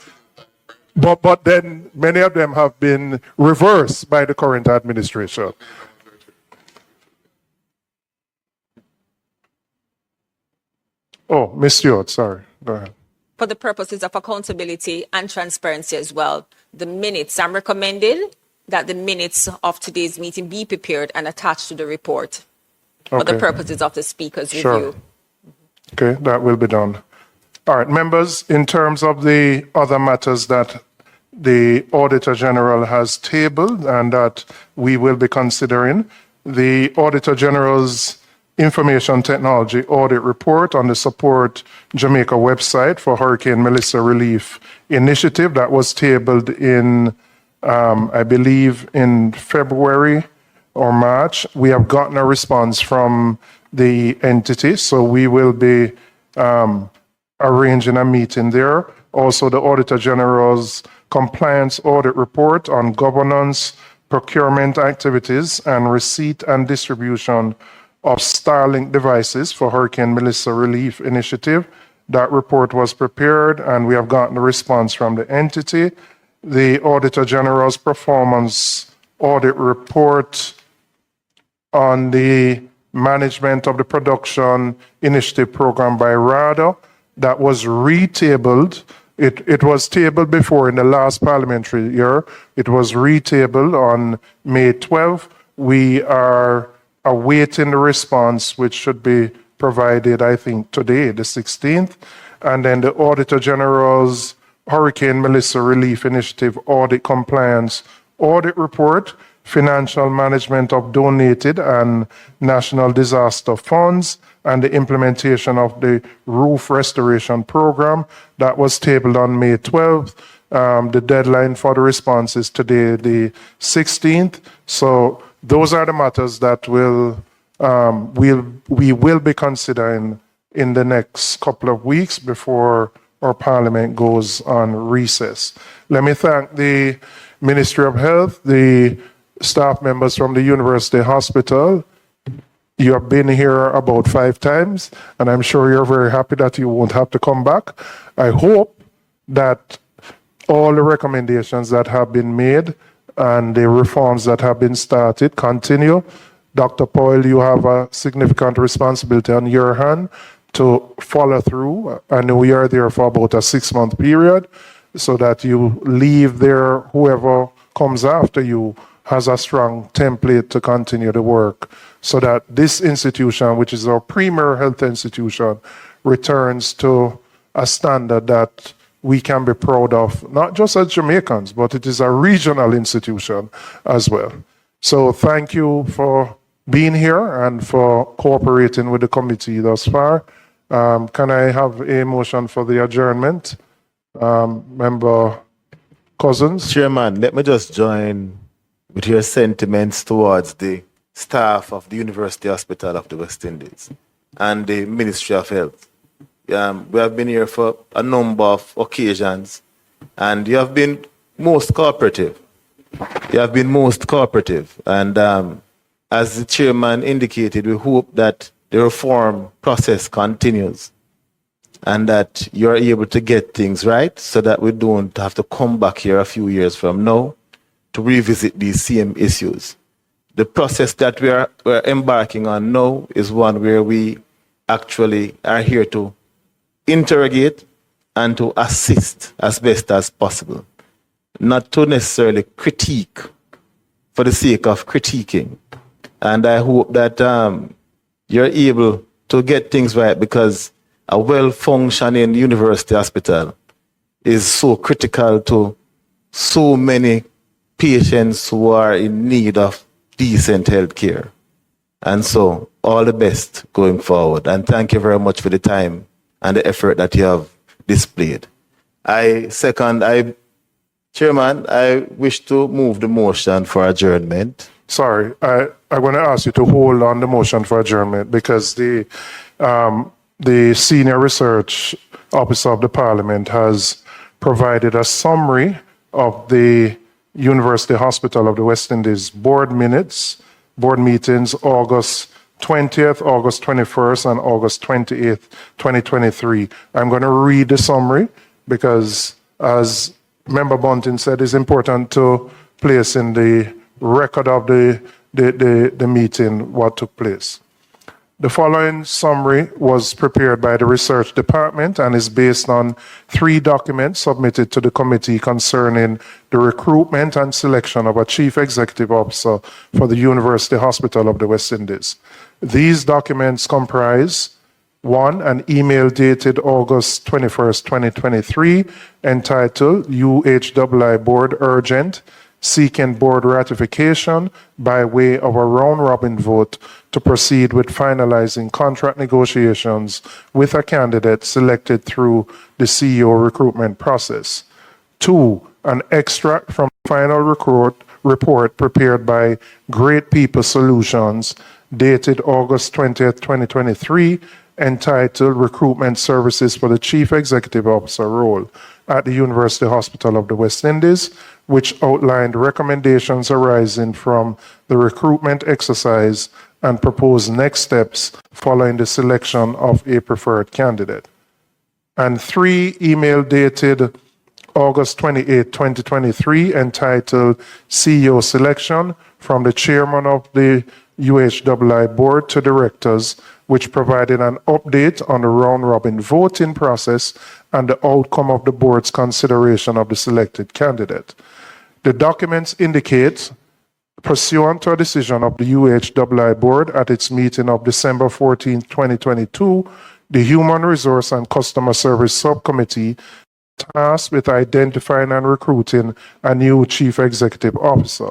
[SPEAKER 7] but then many of them have been reversed by the current administration. Oh, Ms. Stewart, sorry. Go ahead.
[SPEAKER 10] For the purposes of accountability and transparency as well, the minutes, I'm recommending that the minutes of today's meeting be prepared and attached to the report for the purposes of the speaker's review.
[SPEAKER 7] Okay, that will be done. All right, members, in terms of the other matters that the Auditor General has tabled and that we will be considering, the Auditor General's Information Technology Audit Report on the Support Jamaica website for Hurricane Melissa Relief Initiative that was tabled in, I believe, in February or March. We have gotten a response from the entity, so we will be arranging a meeting there. Also, the Auditor General's Compliance Audit Report on Governance, Procurement Activities, and Receipt and Distribution of Starlink devices for Hurricane Melissa Relief Initiative. That report was prepared and we have gotten a response from the entity. The Auditor General's Performance Audit Report on the management of the Production Initiative Program by RADA, that was retabled. It was tabled before in the last parliamentary year. It was retabled on May 12th. We are awaiting the response, which should be provided, I think, today, the 16th. And then the Auditor General's Hurricane Melissa Relief Initiative Audit Compliance Audit Report, Financial Management of Donated and National Disaster Funds, and the implementation of the Roof Restoration Program. That was tabled on May 12th. The deadline for the response is today, the 16th. So those are the matters that we will be considering in the next couple of weeks before our Parliament goes on recess. Let me thank the Ministry of Health, the staff members from the University Hospital. You have been here about 5 times, and I'm sure you're very happy that you won't have to come back. I hope that all the recommendations that have been made and the reforms that have been started continue. Dr. Powell, you have a significant responsibility on your hand to follow through. I know we are there for about a 6-month period so that you leave there, whoever comes after you has a strong template to continue the work so that this institution, which is our premier health institution, returns to a standard that we can be proud of, not just as Jamaicans, but it is a regional institution as well. So thank you for being here and for cooperating with the committee thus far. Can I have a motion for the adjournment? Member Cousins?
[SPEAKER 16] Chairman, let me just join with your sentiments towards the staff of the University Hospital of the West Indies and the Ministry of Health. We have been here for a number of occasions, and you have been most cooperative. And as the chairman indicated, we hope that the reform process continues and that you're able to get things right so that we don't have to come back here a few years from now to revisit these same issues. The process that we're embarking on now is one where we actually are here to interrogate and to assist as best as possible, not to necessarily critique for the sake of critiquing. And I hope that you're able to get things right, because a well-functioning university hospital is so critical to so many patients who are in need of decent health care. And so all the best going forward. And thank you very much for the time and the effort that you have displayed. Chairman, I wish to move the motion for adjournment.
[SPEAKER 7] Sorry, I want to ask you to hold on the motion for adjournment because the the Senior Research Officer of the Parliament has provided a summary of the University Hospital of the West Indies board meetings, August 20th, August 21st, and August 28th, 2023. I'm going to read the summary because, as Member Bunting said, it's important to place in the record of the meeting what took place. The following summary was prepared by the Research Department and is based on 3 documents submitted to the committee concerning the recruitment and selection of a Chief Executive Officer for the University Hospital of the West Indies. These documents comprise 1, an email dated August 21st, 2023, entitled UHWI Board Urgent, seeking board ratification by way of a round-robin vote to proceed with finalizing contract negotiations with a candidate selected through the CEO recruitment process. 2, an extract from the final report prepared by Great People Solutions dated August 20th, 2023, entitled Recruitment Services for the Chief Executive Officer Role at the University Hospital of the West Indies, which outlined recommendations arising from the recruitment exercise and proposed next steps following the selection of a preferred candidate. And 3, email dated August 28, 2023, entitled CEO Selection from the Chairman of the UHWI Board to Directors, which provided an update on the round-robin voting process and the outcome of the board's consideration of the selected candidate. The documents indicate, pursuant to a decision of the UHWI Board at its meeting of December 14, 2022, the Human Resource and Customer Service Subcommittee tasked with identifying and recruiting a new Chief Executive Officer.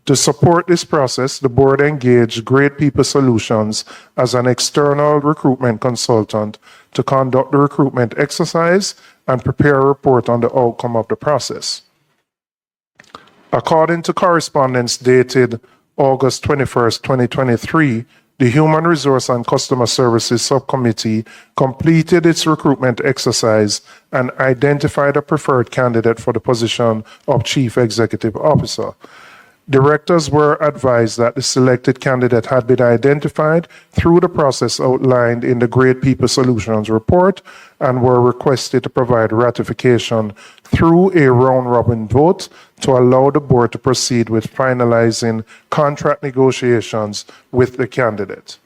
[SPEAKER 7] To support this process, the board engaged Great People Solutions as an external recruitment consultant to conduct the recruitment exercise and prepare a report on the outcome of the process. According to correspondence dated August 21st, 2023, the Human Resource and Customer Services Subcommittee completed its recruitment exercise and identified a preferred candidate for the position of Chief Executive Officer. Directors were advised that the selected candidate had been identified through the process outlined in the Great People Solutions report and were requested to provide ratification through a round-robin vote to allow the board to proceed with finalizing contract negotiations with the candidate.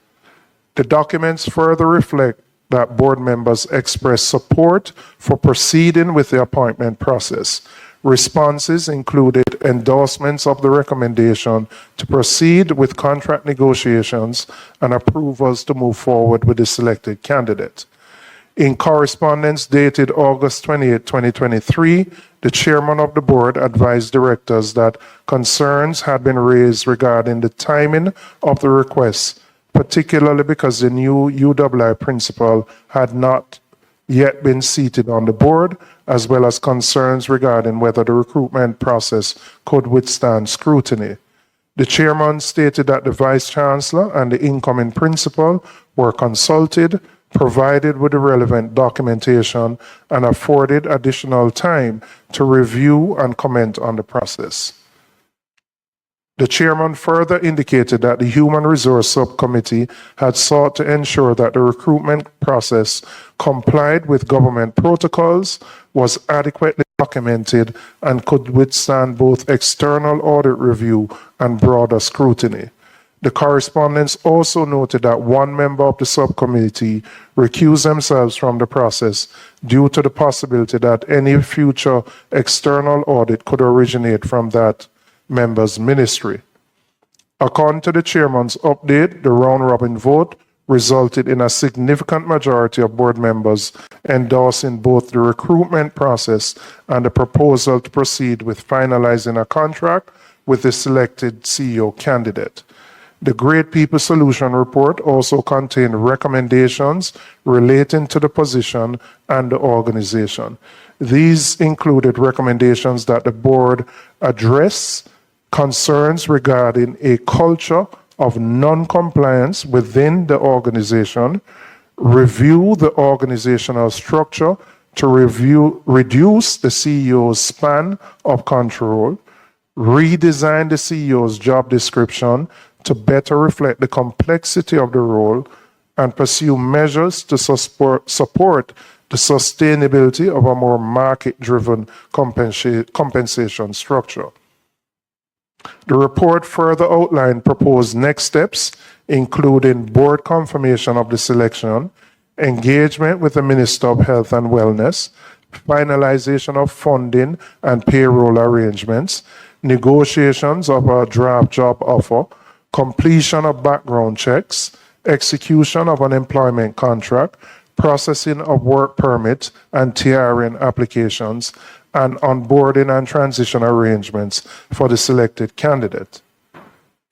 [SPEAKER 7] The documents further reflect that board members expressed support for proceeding with the appointment process. Responses included endorsements of the recommendation to proceed with contract negotiations and approvals to move forward with the selected candidate. In correspondence dated August 28, 2023, the chairman of the board advised directors that concerns had been raised regarding the timing of the requests, particularly because the new UWI principal had not yet been seated on the board, as well as concerns regarding whether the recruitment process could withstand scrutiny. The chairman stated that the vice chancellor and the incoming principal were consulted, provided with the relevant documentation, and afforded additional time to review and comment on the process. The chairman further indicated that the Human Resource Subcommittee had sought to ensure that the recruitment process complied with government protocols, was adequately documented, and could withstand both external audit review and broader scrutiny. The correspondence also noted that one member of the subcommittee recused themselves from the process due to the possibility that any future external audit could originate from that member's ministry. According to the chairman's update, the round-robin vote resulted in a significant majority of board members endorsing both the recruitment process and the proposal to proceed with finalizing a contract with the selected CEO candidate. The Great People Solution report also contained recommendations relating to the position and the organization. These included recommendations that the board address concerns regarding a culture of non-compliance within the organization, review the organizational structure to reduce the CEO's span of control, redesign the CEO's job description to better reflect the complexity of the role, and pursue measures to support the sustainability of a more market-driven compensation structure. The report further outlined proposed next steps, including board confirmation of the selection, engagement with the Minister of Health and Wellness, finalization of funding and payroll arrangements, negotiations of a draft job offer, completion of background checks, execution of an employment contract, processing of work permits and TRN applications, and onboarding and transition arrangements for the selected candidate.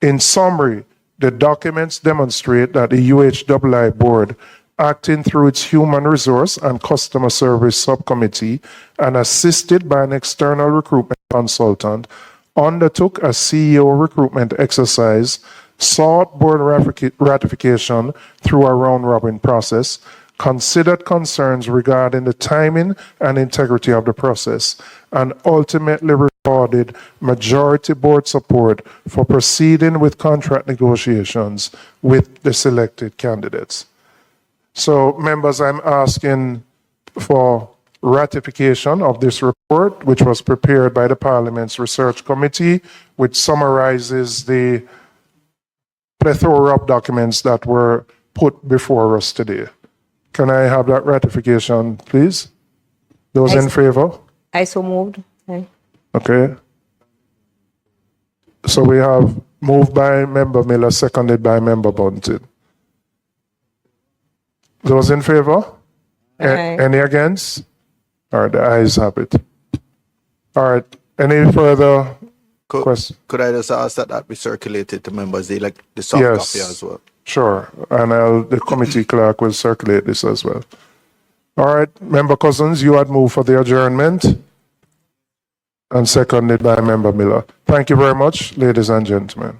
[SPEAKER 7] In summary, the documents demonstrate that the UHWI board, acting through its Human Resource and Customer Service Subcommittee and assisted by an external recruitment consultant, undertook a CEO recruitment exercise, sought board ratification through a round-robin process, considered concerns regarding the timing and integrity of the process, and ultimately recorded majority board support for proceeding with contract negotiations with the selected candidates. So, members, I'm asking for ratification of this report, which was prepared by the Parliament's Research Committee, which summarizes the plethora of documents that were put before us today. Can I have that ratification, please? Those in favor?
[SPEAKER 6] I so moved.
[SPEAKER 7] Okay. So we have moved by Member Miller, seconded by Member Bunting. Those in favor? Any against? All right, the ayes have it. All right, any further questions?
[SPEAKER 15] Could I just ask that be circulated to members? They like the soft copy as well.
[SPEAKER 7] Sure, and the committee clerk will circulate this as well. All right, Member Cousins, you had moved for the adjournment, and seconded by Member Miller. Thank you very much, ladies and gentlemen.